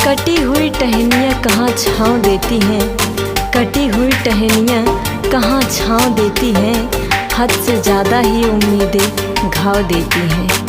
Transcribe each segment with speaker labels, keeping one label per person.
Speaker 1: कटी हुई टहनियाँ कहाँ छाँव देती हैं, कटी हुई टहनियाँ कहाँ छाँव देती हैं, हद से ज़्यादा ही उम्मीदें घाव देती हैं।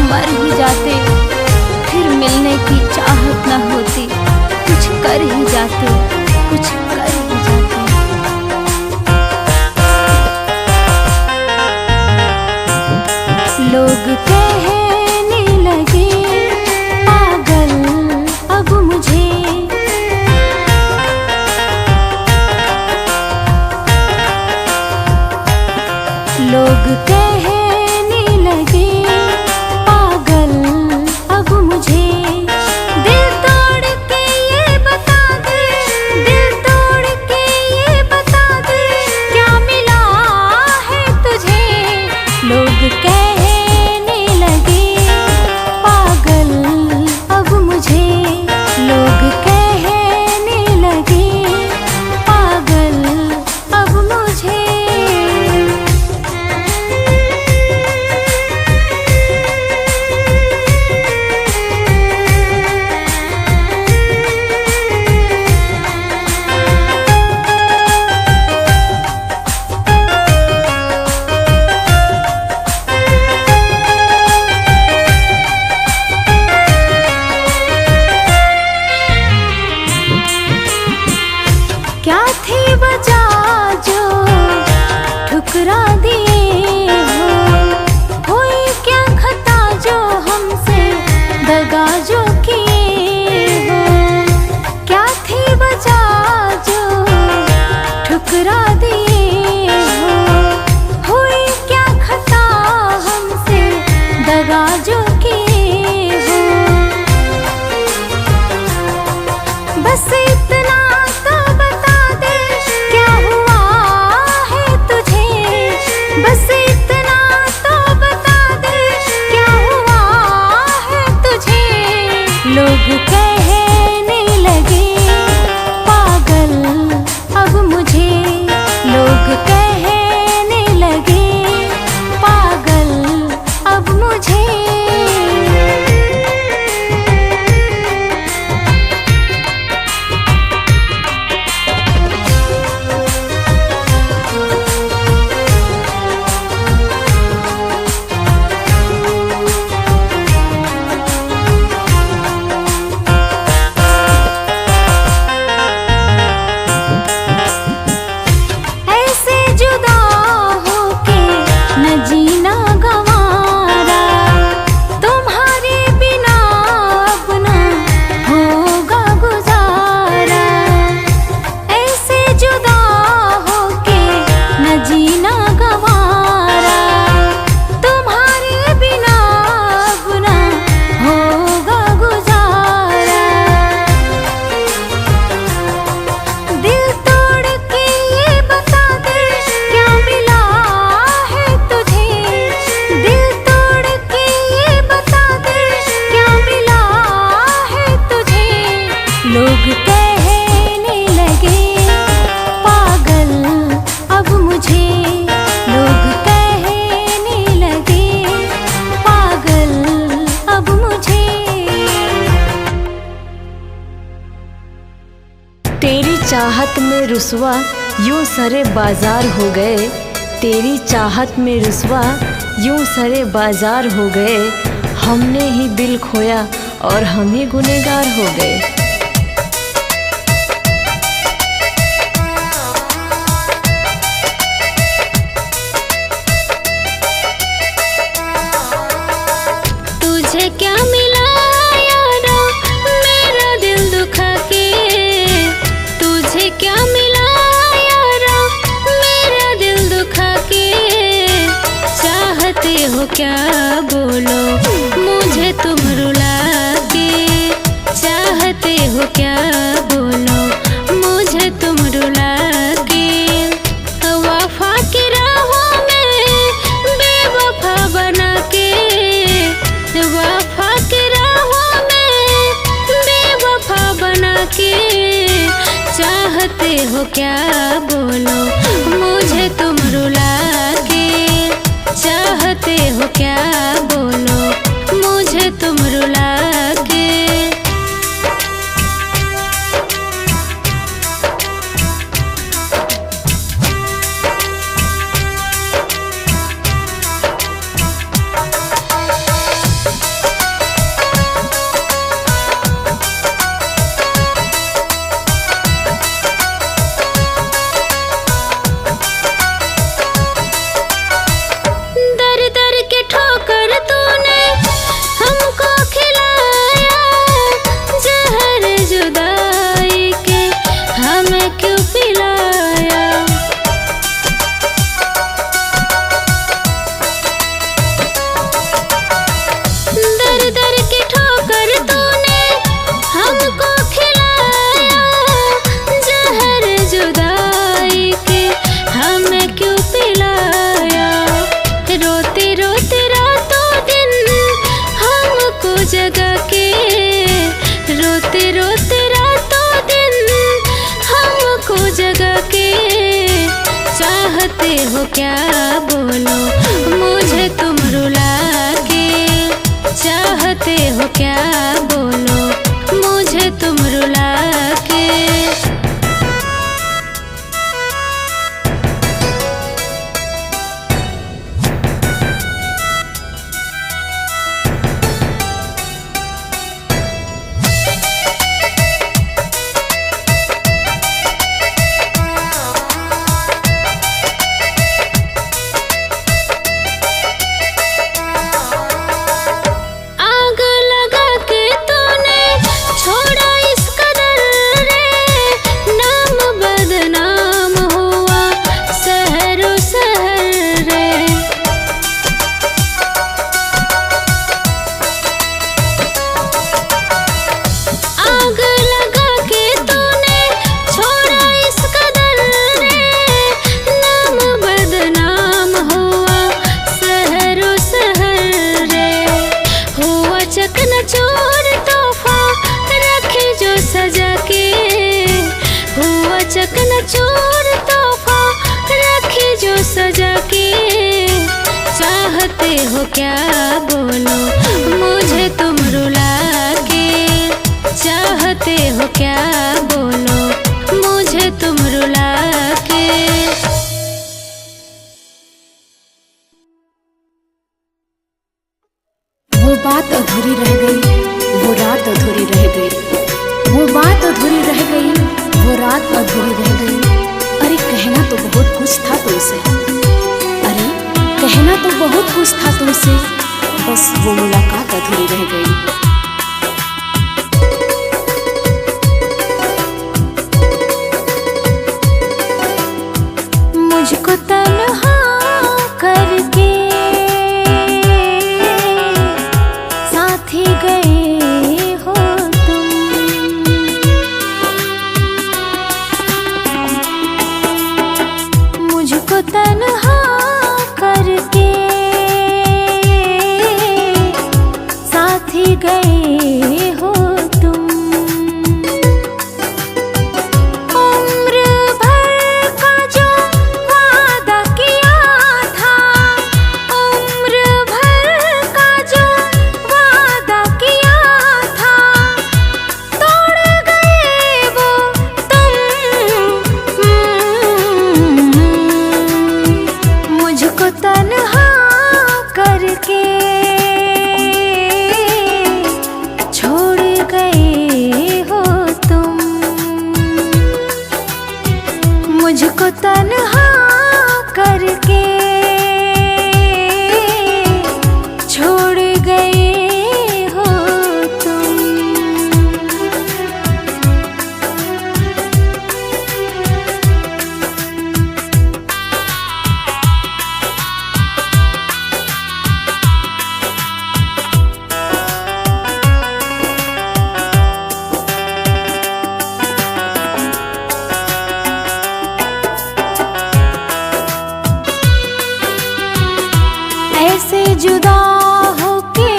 Speaker 2: मर ही जाते, फिर मिलने की चाहत न होती, कुछ
Speaker 1: कर ही जाते, कुछ कर ही जाते। लोग कहने लगे पागल अब मुझे, लोग कहने लगे पागल अब मुझे। दिल तोड़ के ये बता दे, दिल तोड़ के ये बता दे, क्या मिला है तुझे। लोग कहने लगे पागल अब मुझे, लोग कहने लगे पागल अब मुझे। क्या थी वजह जो ठुकरा दिए हो, कोई क्या खता जो हमसे दगा जो किए हो। क्या थी वजह जो ठुकरा दिए हो, कोई क्या खता हमसे दगा जो किए हो। बस इतना तो बता दे क्या हुआ है तुझे, बस इतना तो बता दे क्या हुआ है तुझे। लोग कहने लगे पागल अब मुझे, लोग कहने लगे पागल अब मुझे। ऐसे जुदा होके न जीना गंवारा, तुम्हारे बिना अब न होगा गुजारा। ऐसे जुदा होके न जीना गंवारा, तुम्हारे बिना अब न होगा गुजारा। दिल तोड़ के ये बता दे क्या मिला है तुझे, दिल तोड़ के ये बता दे क्या मिला है तुझे। लोग कहने लगे पागल अब मुझे, लोग कहने लगे पागल अब मुझे। तेरी चाहत में रुसवा यूं सरे बाजार हो गए, तेरी चाहत में रुसवा यूं सरे बाजार हो गए। हमने ही दिल खोया और हम ही गुनहगार हो गए। तुझे क्या मिला यारा मेरा दिल दुखा के, तुझे क्या मिला यारा मेरा दिल दुखा के। चाहते हो क्या बोलो मुझे तुम रुला के, चाहते हो क्या बोलो मुझे तुम रुला के। वफा की राहों में बेवफा बना के, वफा की राहों में बेवफा बना के। चाहते हो क्या बोलो मुझे तुम रुला के, चाहते हो क्या बोलो मुझे तुम रुला के।
Speaker 2: क्या बोलो मुझे तुम रुला के, चाहते हो क्या बोलो मुझे तुम रुला के। चकनाचूर तोहफा रखी जो सजा के, चाहते हो क्या बोलो मुझे तुम रुला के, चाहते हो क्या बोलो मुझे तुम रुला के।
Speaker 3: वो बात अधूरी रह गई, वो रात अधूरी रह गई, वो बात अधूरी रह गई, वो रात अधूरी रह गई। अरे कहना तो बहुत कुछ था तुमसे, अरे कहना तो बहुत कुछ था तुमसे, बस वो मुलाकात अधूरी रह गई।
Speaker 2: मुझको तन्हा करके साथ ही गए हो तुम, मुझको तन्हा करके साथ ही गए हो तुम। उम्र भर का जो वादा किया था, उम्र भर का जो वादा किया था, तोड़ गए वो तुम। मुझको तन्हा करके छोड़ गए हो तुम, मुझको तन्हा करके छोड़ गए हो तुम। ऐसे जुदा होके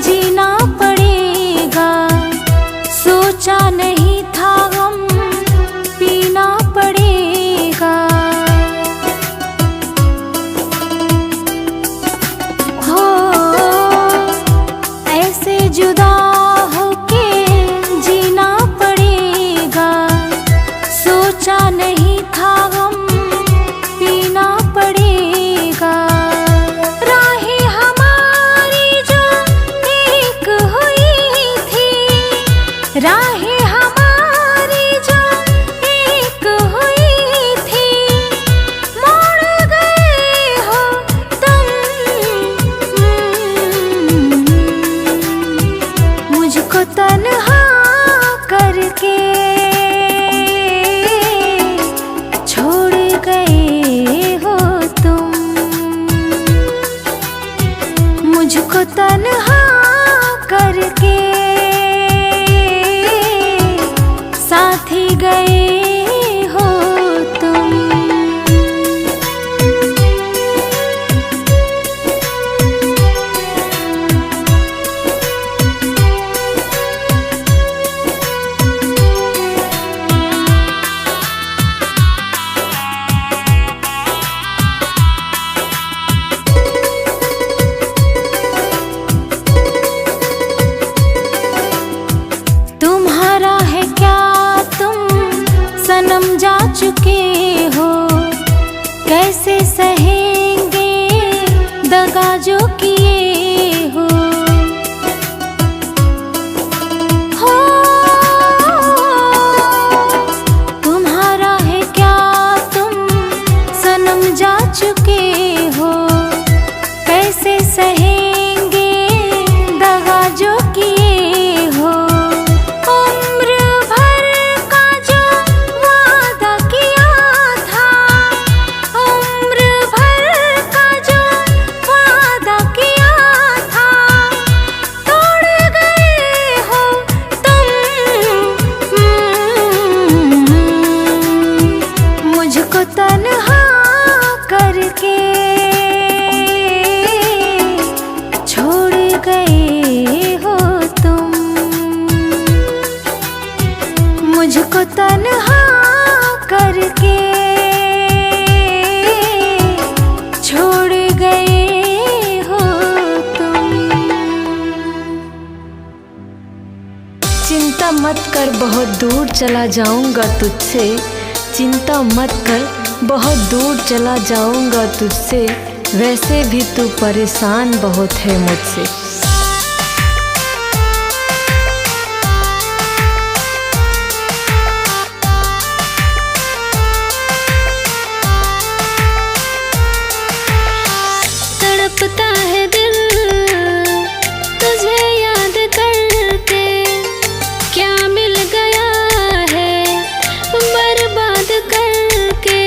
Speaker 2: जीना पड़ेगा, सोचा नहीं था हम पीना पड़ेगा। हो ऐसे जुदा होके जीना पड़ेगा, सोचा नहीं था हम पीना पड़ेगा। राहें हमारी जो एक हुई थी, राहें हमारी जो एक हुई थी, मोड़ गए हो तुम। मुझको तन्हा करके छोड़ गए हो तुम, मुझको तन्हा करके साथ ही गए हो तुम। चुके हो, कैसे सहेंगे दगा जो किए हो। तुम्हारा है क्या, तुम सनम जा चुके हो, कैसे सहेंगे दगा जो किए हो। उम्र भर का जो वादा किया था, उम्र भर का जो वादा किया था, तोड़ गए हो तुम। मुझको तन्हा करके छोड़ गए हो तुम, मुझको तन्हा करके छोड़ गए हो तुम।
Speaker 1: चिंता मत कर, बहुत दूर चला जाऊंगा तुझसे। चिंता मत कर, बहुत दूर चला जाऊंगा तुझसे। वैसे भी तू परेशान बहुत है मुझसे।
Speaker 2: तड़पता है दिल तुझे याद करके, क्या मिल गया है बर्बाद करके।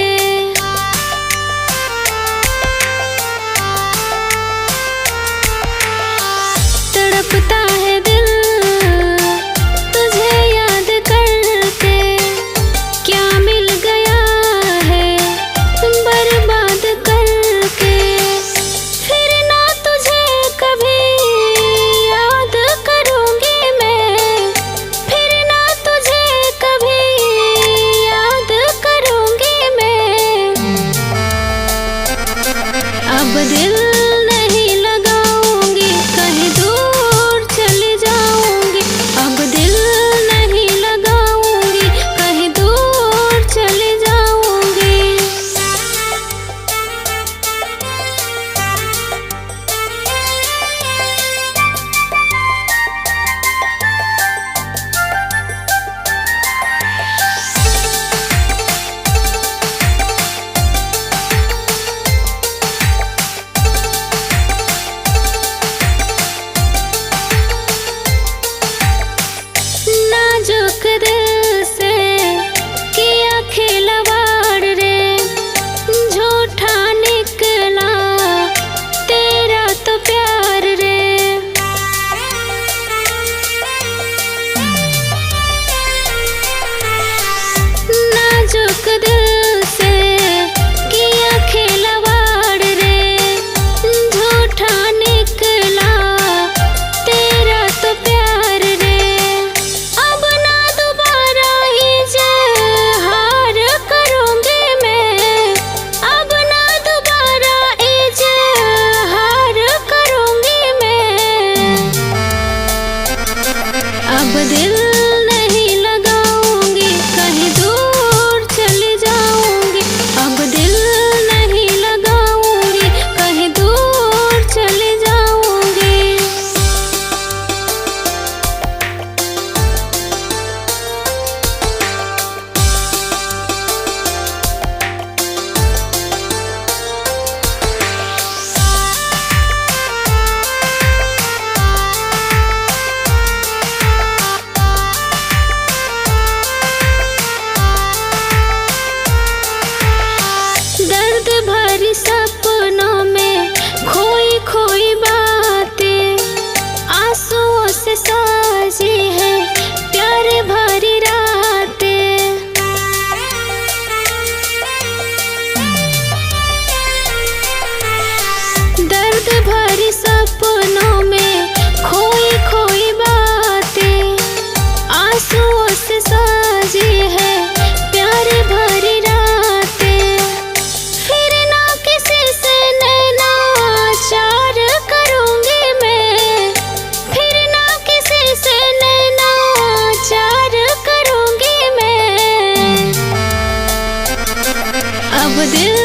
Speaker 2: अब दिल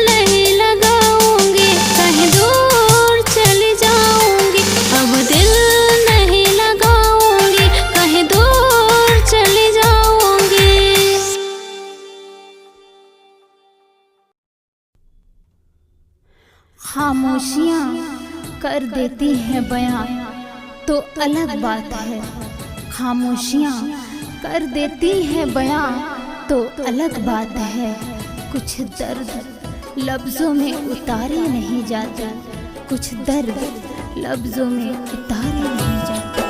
Speaker 2: नहीं लगाऊंगी, कहीं दूर चली जाऊंगी। अब दिल नहीं लगाऊंगी, कहीं दूर चली जाऊंगी।
Speaker 3: खामोशियाँ कर देती हैं बयां तो अलग बात है। खामोशियाँ कर देती हैं बयां तो अलग बात है। कुछ दर्द लफ्ज़ों में उतारे नहीं जाते, कुछ दर्द लफ्ज़ों में उतारे नहीं जाते।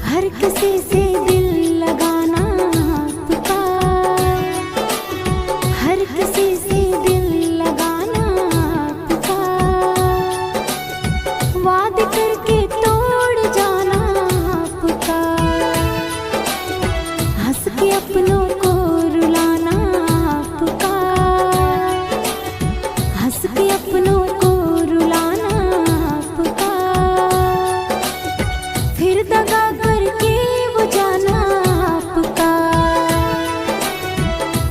Speaker 3: हर किसी से दिल लगाना पुकार, हर किसी से दिल लगाना पुकार, वादे करके तोड़ जाना पुकार, हंस के अपनों को रुलाना पुकार, हंस के अपनों को रुलाना पुकार, फिर दगा करके वो जाना पुकार,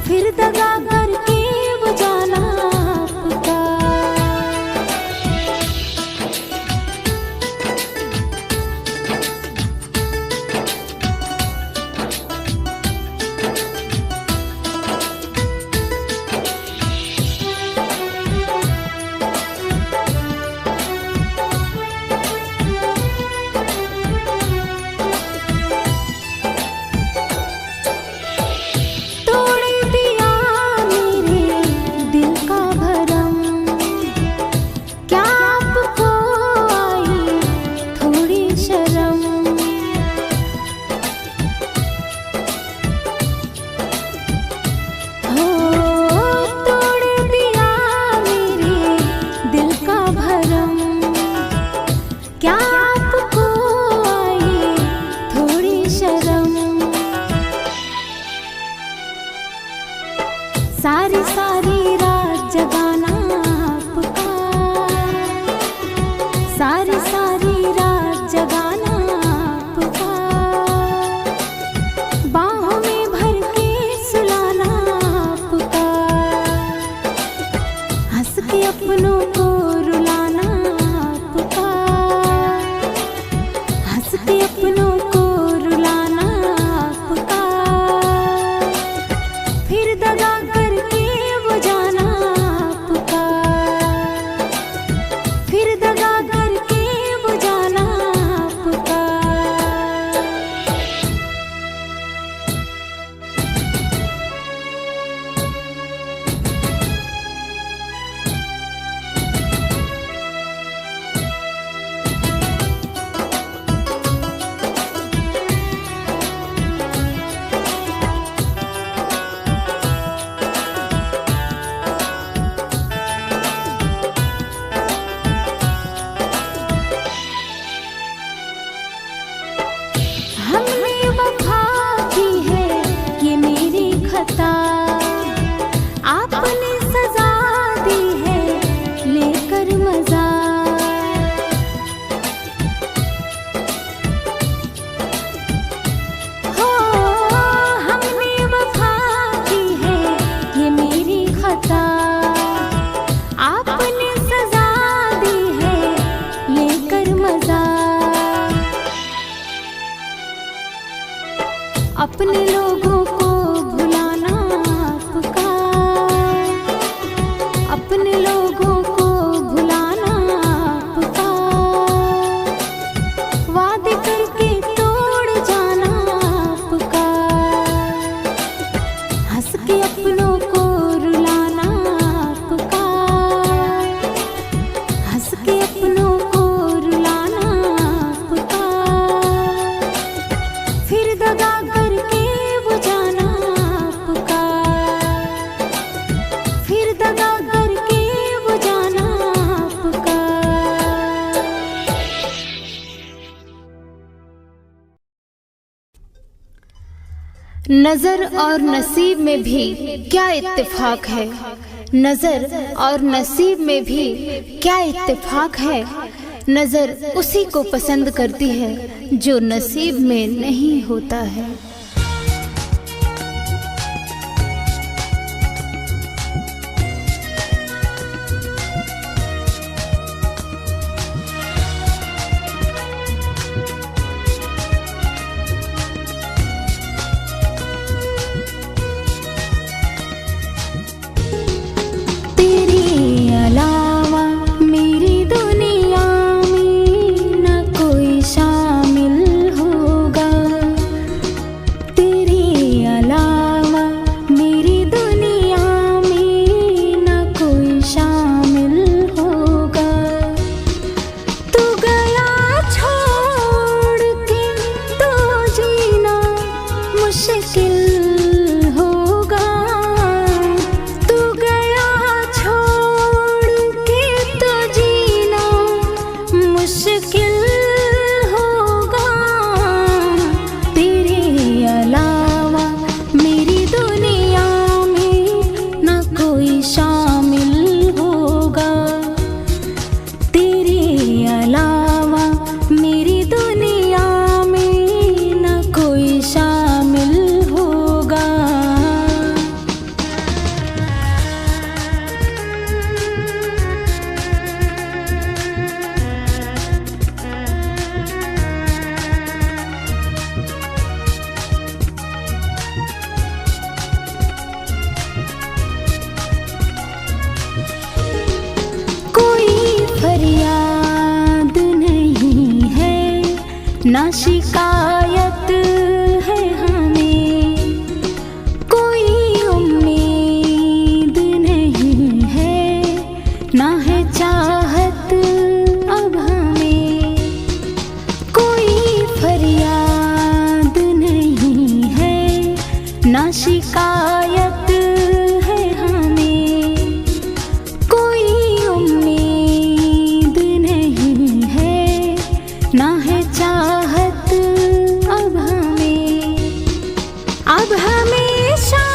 Speaker 3: फिर दगा करके वो जाना पुकार। तोड़ दिया मेरे दिल का भरम, क्या आपको आई थोड़ी शर्म। हो तोड़ दिया मेरे दिल का भरम, क्या आपको आई थोड़ी शर्म। सारी सारी रात जगाना पुकार, सारी सारी रात जगाना पुकार, बाहों में भर के सुलाना पुकार, हंस के अपनों को रुलाना पुकार, हंस के अपनों को रुलाना पुकार, फिर दगा करके वो जाना पुकार, फिर दगा करके वो जाना पुकार। हमने वफा की है ये मेरी खता, आपने सजा दी है लेकर मजा। हो हमने वफा की है ये मेरी खता, आपने सजा दी है लेकर मजा। अपने लोगों को भुलाना पुकार, अपने लोगों को भुलाना पुकार, वादे करके तोड़ जाना पुकार, हंस के अपनों को रुलाना पुकार, हंस के अपनों को रुलाना पुकार, फिर दगा करके वो जाना पुकार, फिर दगा करके वो जाना पुकार। नजर और नसीब में भी क्या इत्तेफाक है, नजर और नसीब में भी क्या इत्तेफाक है। नजर उसी को पसंद करती है जो नसीब में नहीं होता है। ना शिकायत है हमें, कोई उम्मीद नहीं है, ना है चाहत अब हमें। कोई फरियाद नहीं है, ना शिकायत है हमें, कोई उम्मीद नहीं है, ना है चाहत अब हमें। अब हमेशा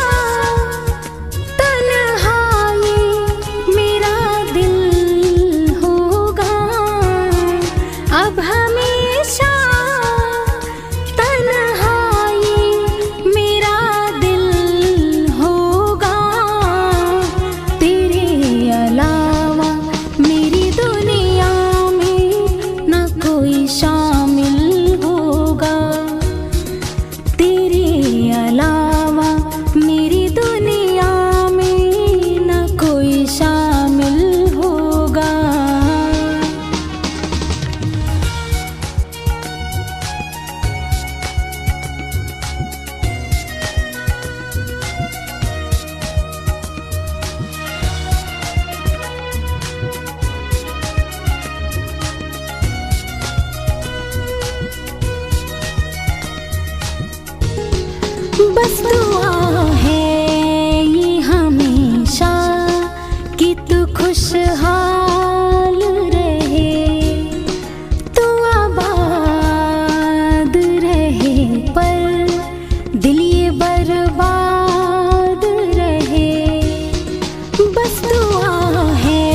Speaker 3: तन्हाई मेरा दिल होगा, अब हमेशा तन्हाई मेरा दिल होगा। तेरे अलावा मेरी दुनिया में ना कोई शामिल होगा, तेरे अलावा मेरी दुनिया में ना कोई शामिल होगा। बस दुआ है ये हमेशा कि तू खुशहाल रहे, तू आबाद रहे, पर दिल ये बर्बाद रहे। बस दुआ है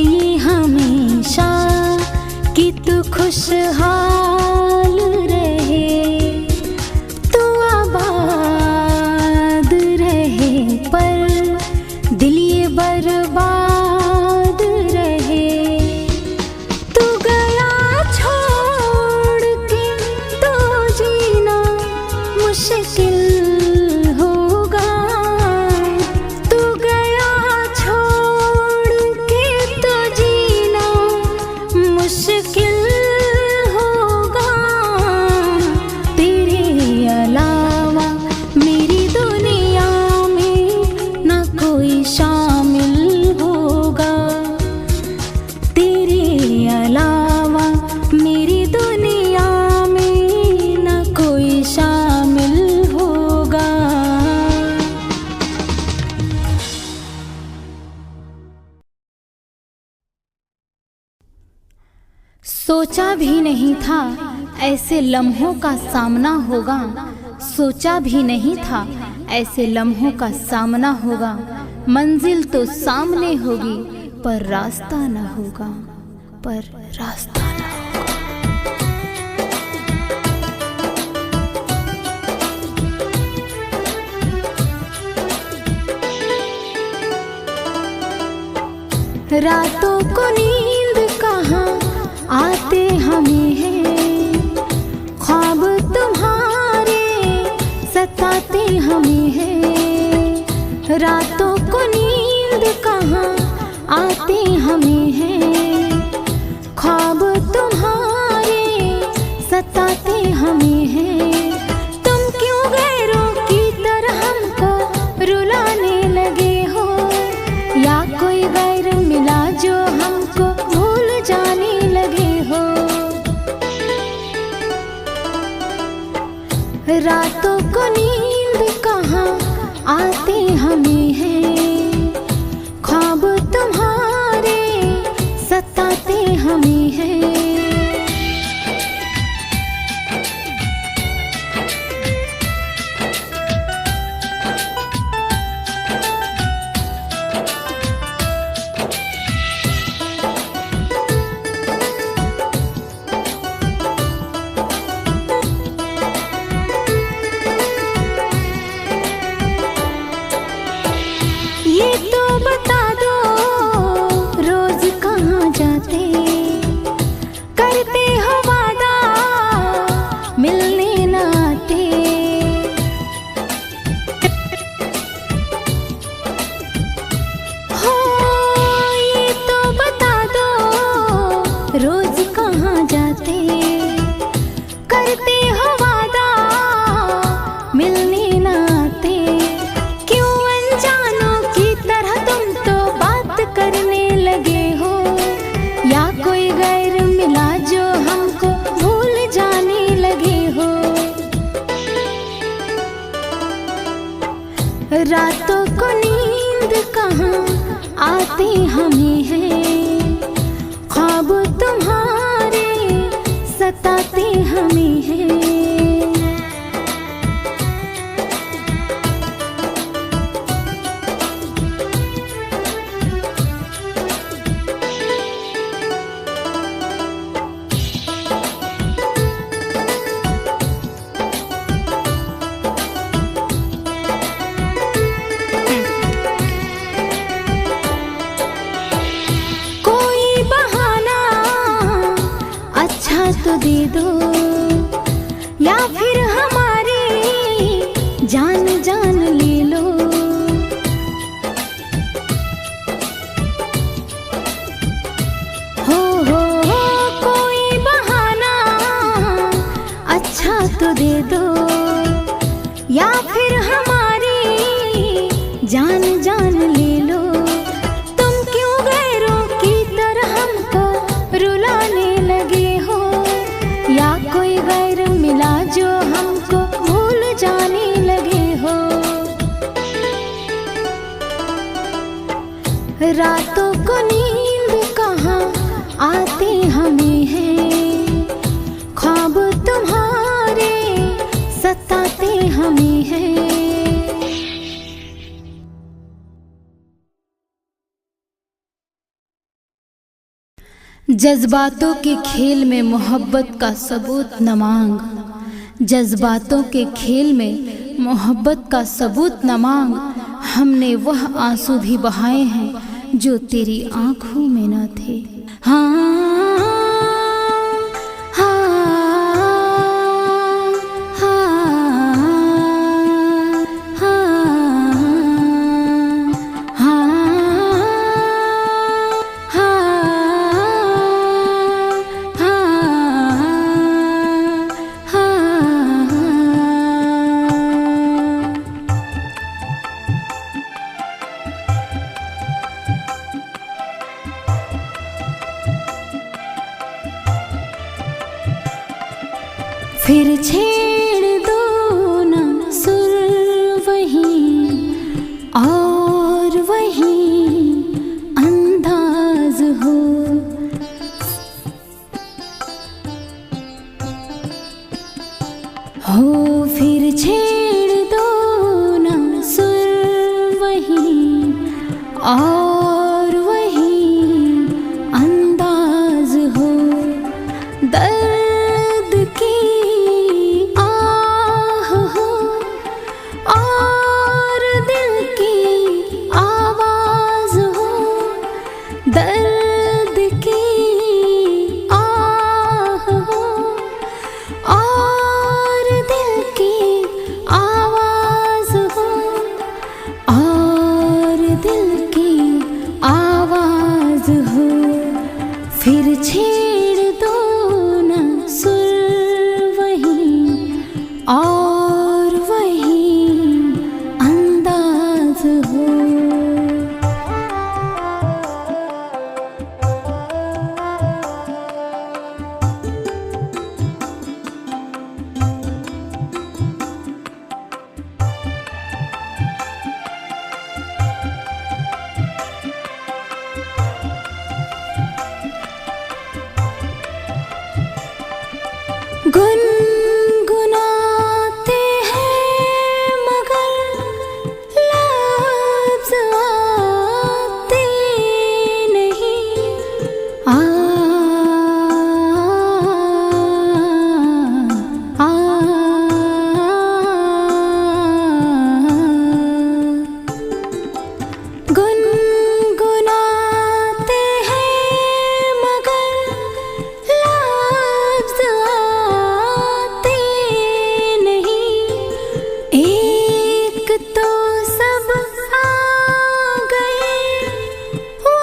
Speaker 3: ये हमेशा कि तू खुशहाल रहे, तू आबाद रहे, पर दिल ये बर्बाद रहे। तू गया छोड़ के तो जीना मुश्किल होगा, तू गया छोड़ के तो जीना मुश्किल होगा। तेरे अलावा मेरी दुनिया में ना कोई शामिल होगा, तेरे अलावा मेरी दुनिया में ना कोई शामिल होगा। सोचा भी नहीं था ऐसे लम्हों का सामना होगा, सोचा भी नहीं था ऐसे लम्हों का सामना होगा। मंजिल तो सामने होगी पर रास्ता न होगा, पर रास्ता न होगा। रातों को नींद कहाँ आते हमें हैं, ख्वाब तुम्हारे सताते हमें हैं। रातों को नींद कहाँ आते हमें हैं, ख्वाब तुम्हारे सताते हमें हैं। तुम क्यों गैरों की तरह हमको रुलाने लगे हो, या कोई गैर मिला जो हमको भूल जाने लगे हो। रातों को नींद कहाँ आते हमें हैं, ख्वाब तुम्हारे सताते हमें हैं। ये तो बता दो रोज कहाँ जाते, करते हो वादा मिलने न आते। हो ये तो बता दो रोज कहाँ जाते, करते हो वादा मिलने न आते। क्यों अनजानों की तरह तुम तो बात करने लगे हो, या कोई गैर मिला जो हमको भूल जाने लगे हो। रातों को नींद कहाँ आते हमें हैं, ख्वाब तुम्हारे सताते हमें हैं। कोई बहाना अच्छा तो दे दो, या फिर हमारी जान जान ले लो। हो कोई बहाना अच्छा तो दे दो, या फिर हमारी जान जान ले लो। तुम क्यों गैरों की तरह हमको रुलाने लगे हो, या कोई गैर मिला जो हमको भूल जाने लगे हो। रातों को नींद कहाँ आते हमें हैं, ख्वाब तुम्हारे सताते हमें हैं। जज्बातों के खेल में मोहब्बत का सबूत न मांग, जज्बातों के खेल में मोहब्बत का सबूत न मांग। हमने वह आंसू भी बहाए हैं जो तेरी आंखों में न थे। फिर छेड़ दो ना सुर वहीं और वहीं अंदाज हो। फिर छेड़ दो ना सुर वहीं फिर छेड़ दो ना सुर वही और वही अंदाज हो। गुनगुनाते हैं मगर लफ्ज़ आते नहीं। आ आ गुनगुनाते हैं मगर लफ्ज़ आते नहीं। एक तो सब आ गए वो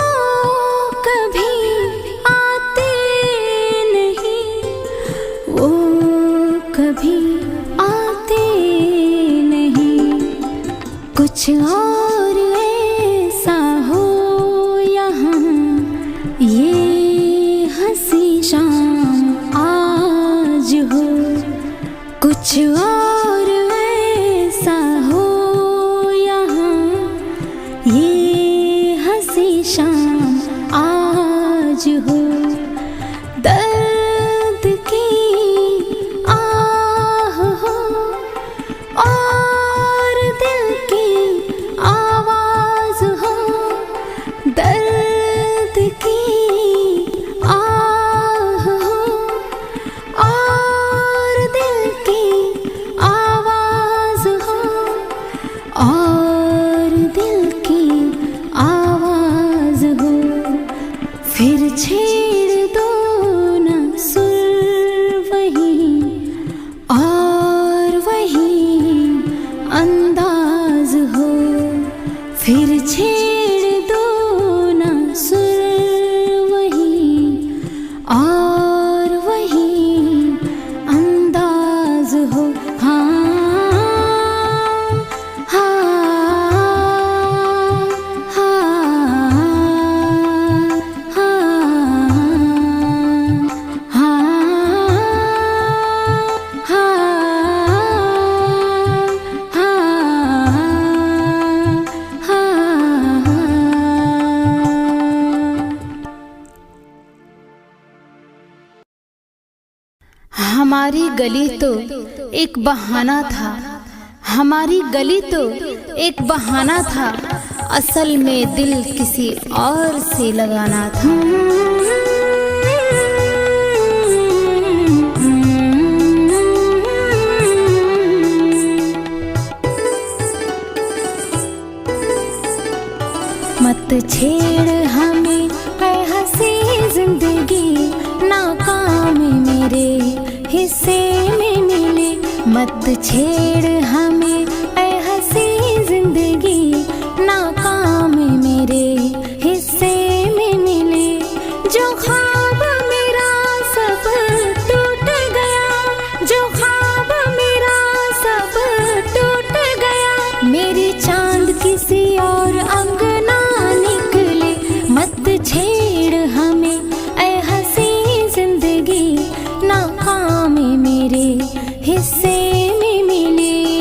Speaker 3: कभी आते नहीं, वो कभी आते नहीं। कुछ और ऐसा हो यहाँ ये हंसी शाम आज हो। कुछ और ऐसा हो यहाँ ये हंसी शाम आज हो। दर्द की आह हो और दिल की आवाज हो। दर्द की आह हो और दिल की आवाज हो, और दिल की आवाज हो। फिर छेड़ दो ना सुर वही और वही अंदाज हो। फिर छेड़ दो ना सुर वही और वही अंदाज हो। हाँ हाँ हाँ हाँ हमारी गली तो एक बहाना था, हमारी गली तो एक बहाना था, असल में दिल किसी और से लगाना था। मत छेड़ हमें ऐ हंसी जिंदगी, नाकाम मेरे हिस्से में मिले। मत छेड़ हमें ऐ हंसी जिंदगी, नाकाम मेरे हिस्से में मिले। जो ख्वाब मेरा सब टूट गया, जो ख्वाब मेरा सब टूट गया। मेरी चांद किसी और अंगना निकले। मत छेड़ हमें ऐ हंसी जिंदगी, नाकाम मेरे हिस्से में मिले।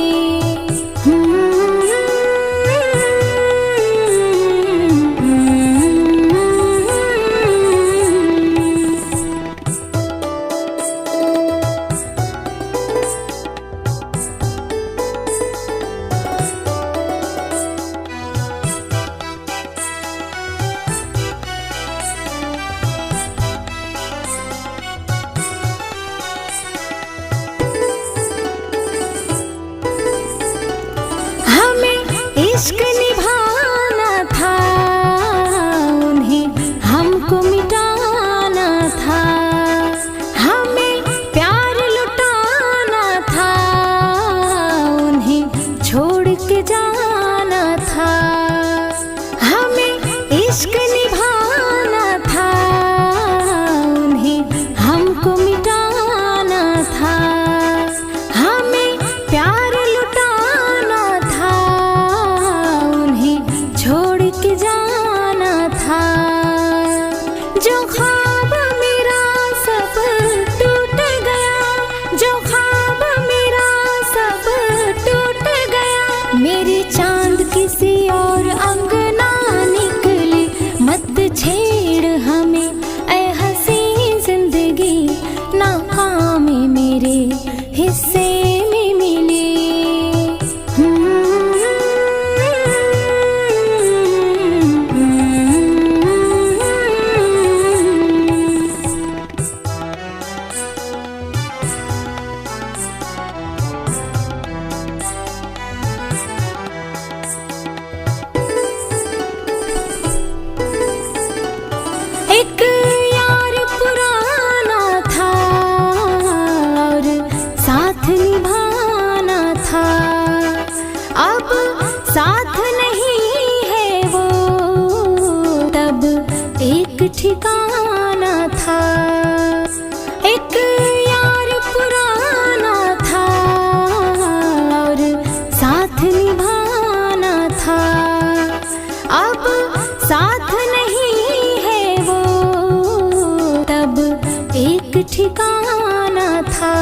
Speaker 2: एक ठिकाना था।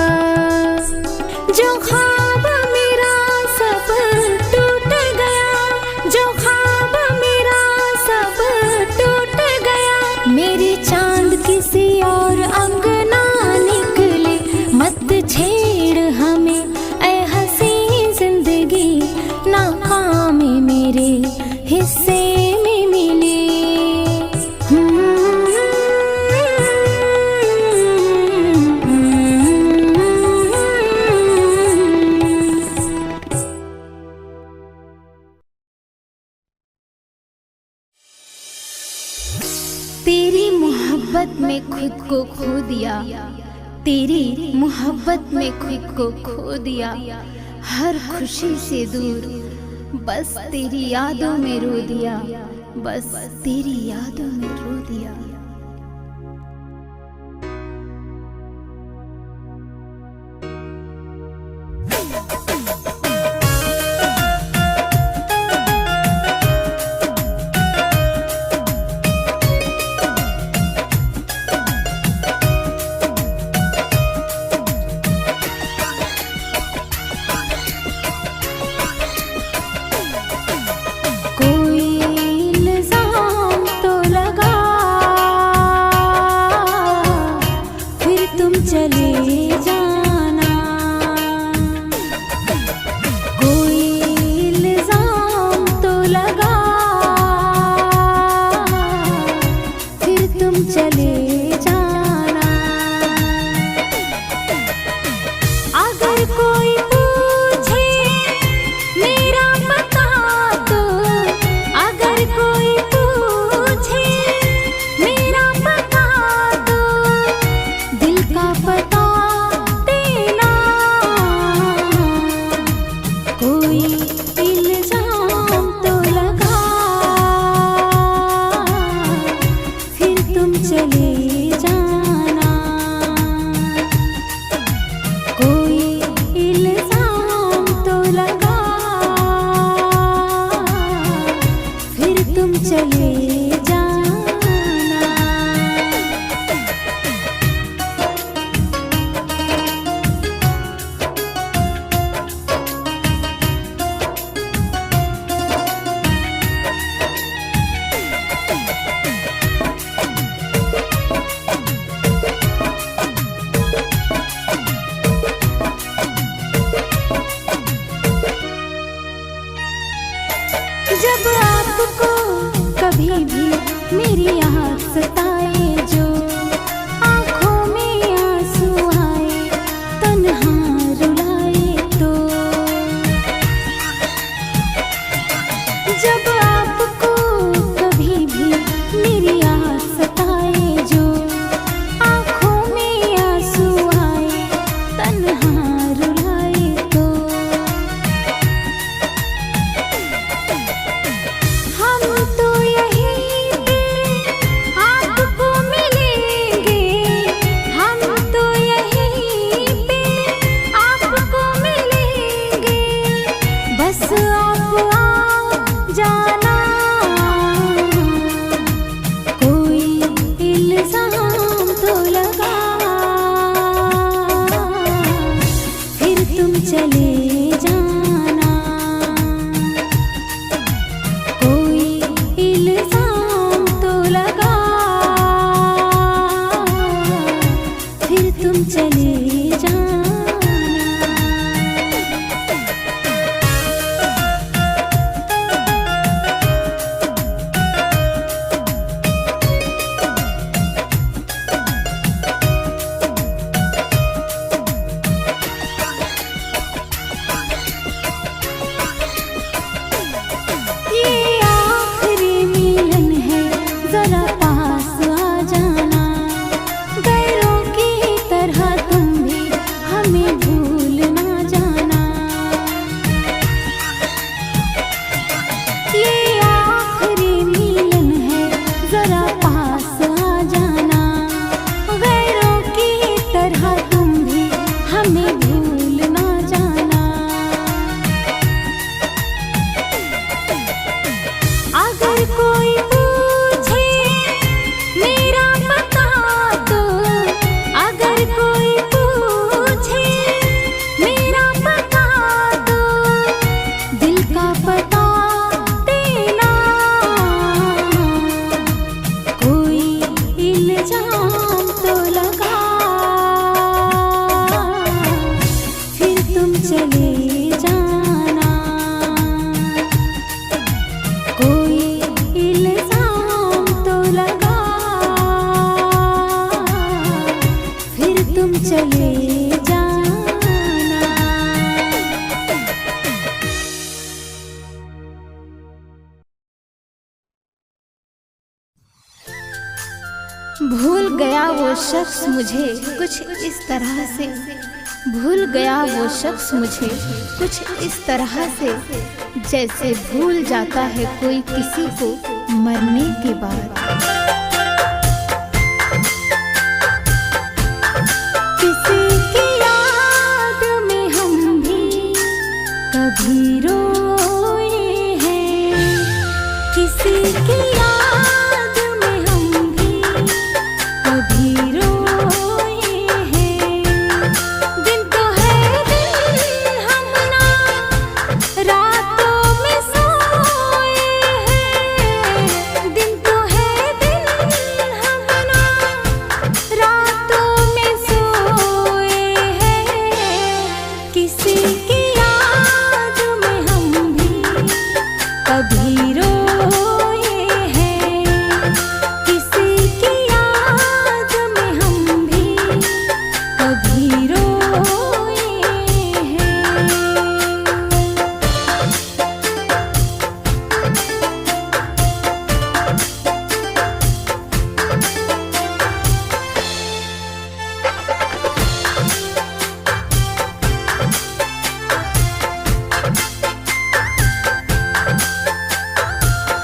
Speaker 2: जो ख्वाब मेरा सब टूट गया, जो ख्वाब मेरा सब टूट गया। मेरे चांद किसी और अंगना निकले, मत छेड़ हमें ऐ हंसी जिंदगी, नाकामी मेरे हिस्से में मिली। तेरी मोहब्बत में खुद को खो दिया, तेरी मोहब्बत में खुद को खो दिया। हर खुशी से दूर बस तेरी यादों में रो दिया, बस तेरी यादों में रो दिया। जब आपको कभी भी मेरी याद सताए, जो आँखों में आंसू आए, तन्हा रुलाए तो। जब आपको कभी भी मेरी याद सताए, जो आँखों में आंसू आए, तन्हा रुलाए तो। हम तो यहीं पे आपको मिलेंगे, हम तो यहीं पे आपको मिलेंगे। बस आप आ जाना, कोई इल्जाम तो लगा, फिर तुम चले जाना। कोई इल्जाम तो लगा, फिर तुम चले जाना। ये आखिरी मिलन है, जरा पास आ जाना। गैरों की तरह तुम भी इल्जाम तो लगा, फिर तुम चले जाना। कोई इल्जाम तो लगा, फिर तुम चले जाना। भूल गया वो शख्स मुझे कुछ इस तरह से, भूल गया वो शख्स मुझे कुछ इस तरह से, जैसे भूल जाता है कोई किसी को मरने के बाद। किसी की याद में हम भी कभी रोए हैं, किसी की याद में हम भी कभी रोए हैं। दिन तो है दिन हम ना रातों में सोए हैं, दिन तो है दिन हम ना रातों में सोए हैं। किसी की याद में हम भी कभी रोए हैं, किसी की याद में हम भी कभी रोए हैं।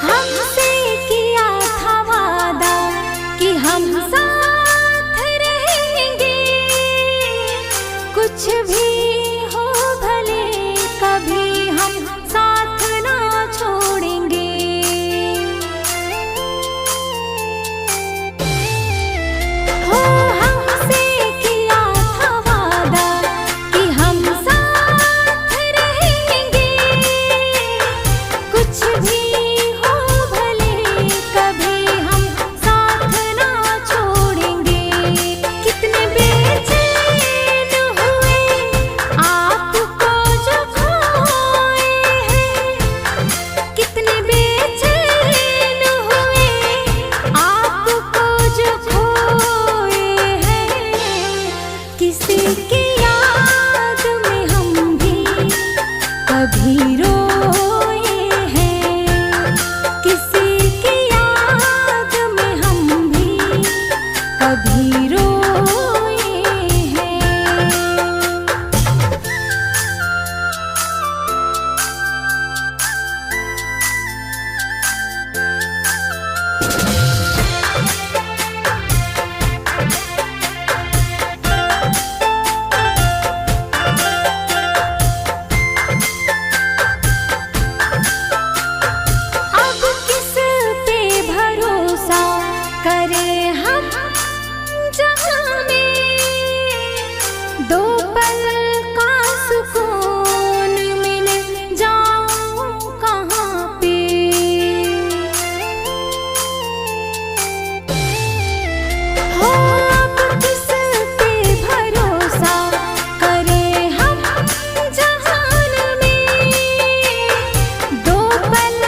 Speaker 2: हमसे किया था वादा कि हम साथ रहेंगे, कुछ भी हो भले कभी हम साथ ना छोड़ेंगे। हो हमसे किया था वादा कि हम साथ रहेंगे, कुछ भी हो भले कभी हम साथ ना छोड़ेंगे। कितने बेचैन हुए आपको जो खोए हैं, कितने बेचैन हुए आपको जो खोए हैं। किसी की याद में हम भी कभी रोए हैं, किसी की याद में हम भी कभी रोए हैं। अब किस पे भरोसा करें हम जहाँ में, दो पल का सुकून मिल जाऊं कहाँ पे। हो अब किस पे भरोसा करें हम जहान में, दो पल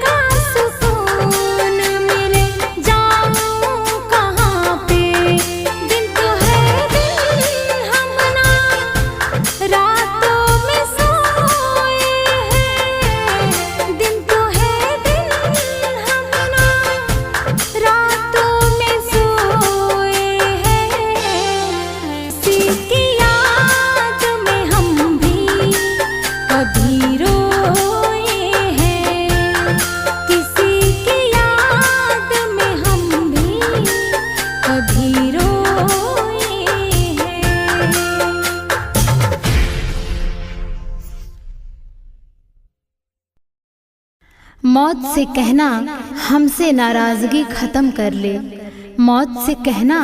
Speaker 2: का सुकून मिल जाऊं कहाँ पे। दिन तो है दिन हम ना रातों में सोए हैं, दिन तो है दिन हम ना रातों में सोए हैं। किसी की याद में हम भी कभी रोए हैं, किसी की याद में हम भी कभी रोए हैं। मौत से कहना हमसे नाराजगी खत्म कर ले, मौत से कहना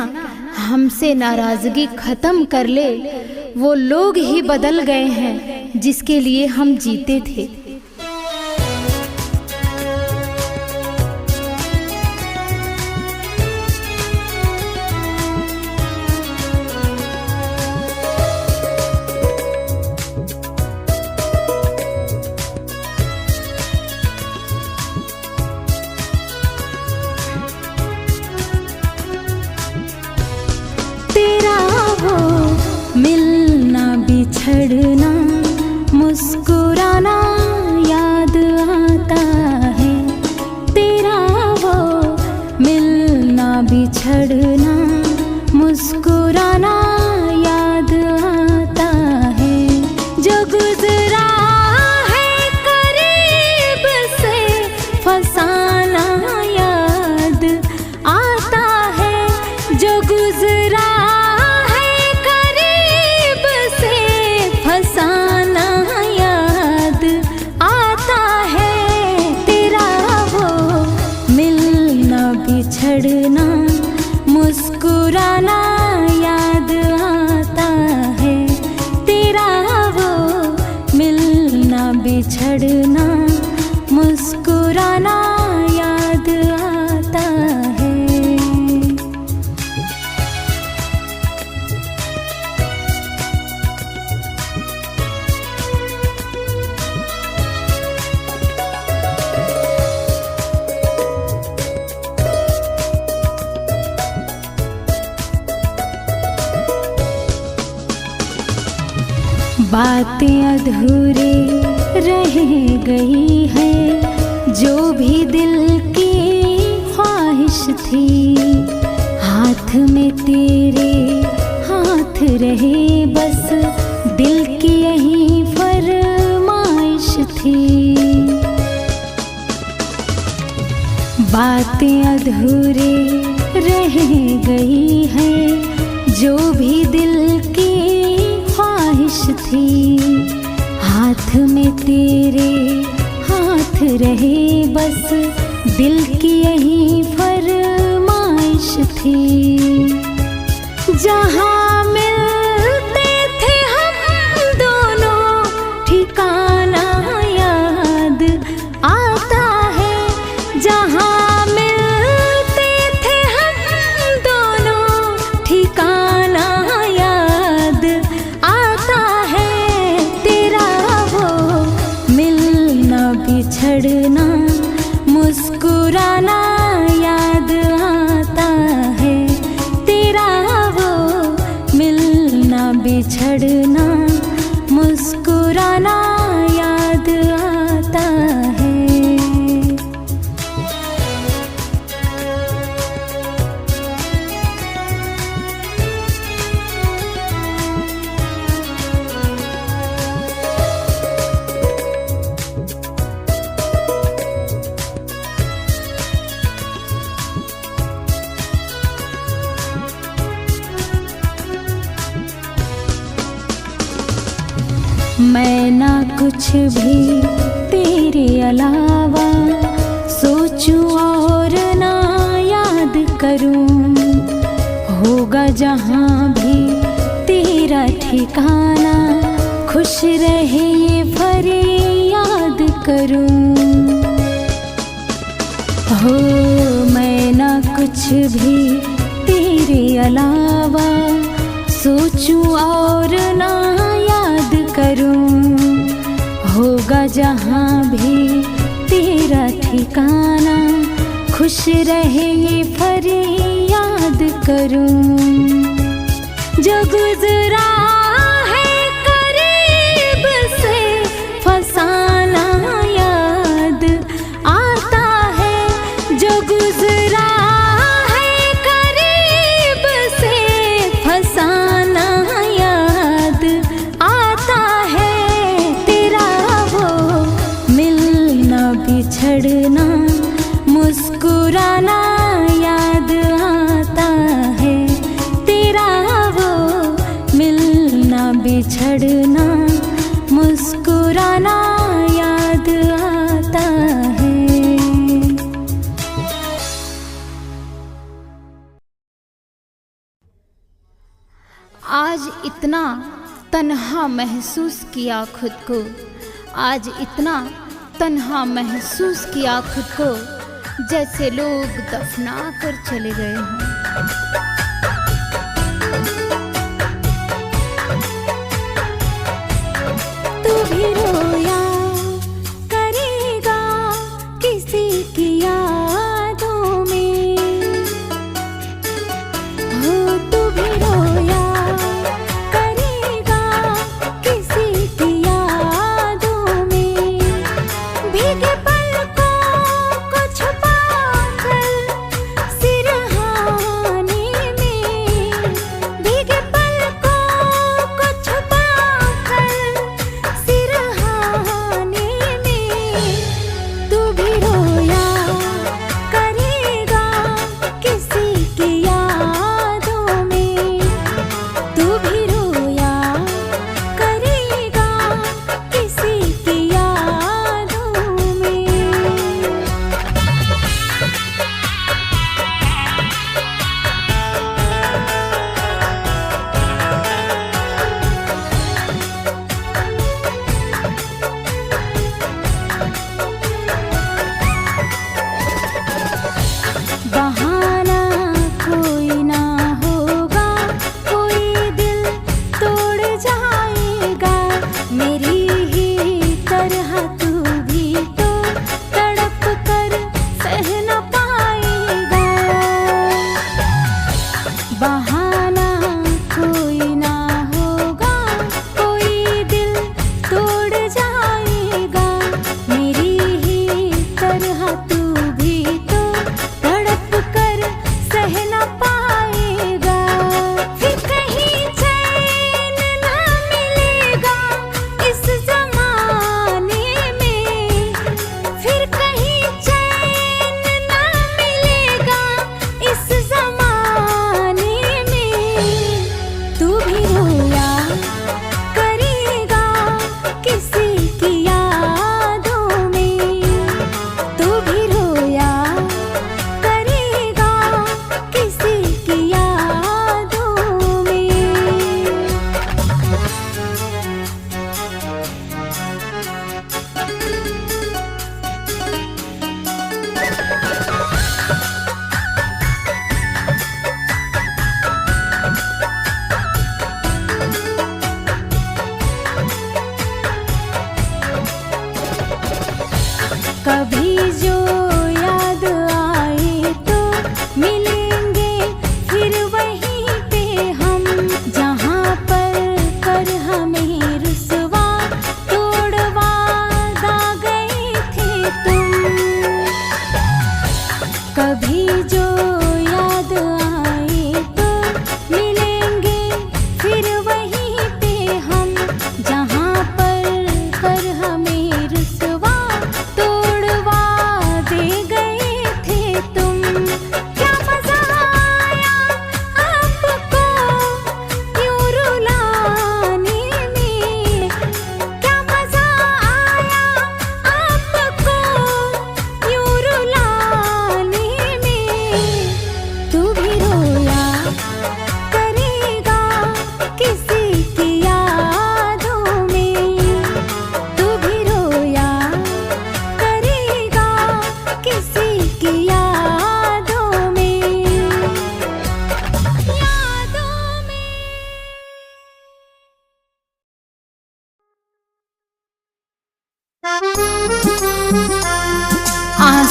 Speaker 2: हमसे नाराजगी खत्म कर ले। वो लोग ही बदल गए हैं जिसके लिए हम जीते थे। बिछड़ना मुस्कुराना याद आता है, तेरा वो मिलना बिछड़ना मुस्कुराना याद आता है। जो गुजरा है करीब से फसाना याद आता है, जो गुजरा है करीब से फसाना याद आता है, तेरा वो मिलना बिछड़ना मुस्कुराना याद आता है, तेरा वो मिलना बिछड़ना मुस्कुराना याद आता है। बातें अधूरे रह गई है, जो भी दिल की ख्वाहिश थी, हाथ में तेरे हाथ रहे, बस दिल की यही फरमाइश थी। बातें अधूरे रह गई है, जो भी दिल की ख्वाहिश थी, हाथ में तेरे हाथ रहे, बस दिल की यही फरमाइश थी। जहाँ मिलते थे हम दोनों ठिकाना याद आता है, जहाँ मिलते थे हम दोनों ठिकाना याद आता है, तेरा वो मिलना बिछड़ना मुस्कुराना याद आता है, तेरा वो मिलना बिछड़ना मुस्कुराना याद आता है। मैं ना कुछ भी तेरे अलावा सोचूं और ना याद करूं, होगा जहाँ भी तेरा ठिकाना, खुश रहे ये फरियाद करूं। हो मैं ना कुछ भी तेरे अलावा सोचूं और ना याद करूं, होगा जहाँ भी तेरा ठिकाना, खुश रहे ये फरियाद करूं। जो गुजरा है करीब से फसाना याद आता है, जो गुजरा है करीब से फसाना याद आता है, तेरा वो मिलना बिछड़ना मुस्कुराना याद आता है, तेरा वो मिलना बिछड़ना मुस्कुराना याद आता है। आज इतना तन्हा महसूस किया खुद को, आज इतना तन्हा महसूस किया खुद को, जैसे लोग दफना कर चले गए हों। तू भी रोया करेगा किसी की यादों में, हो तू भी रोया करेगा किसी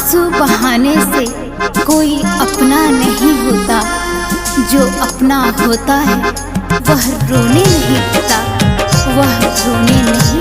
Speaker 2: आंसू बहाने से कोई अपना नहीं होता, जो अपना होता है वह रोने नहीं देता, वह रोने नहीं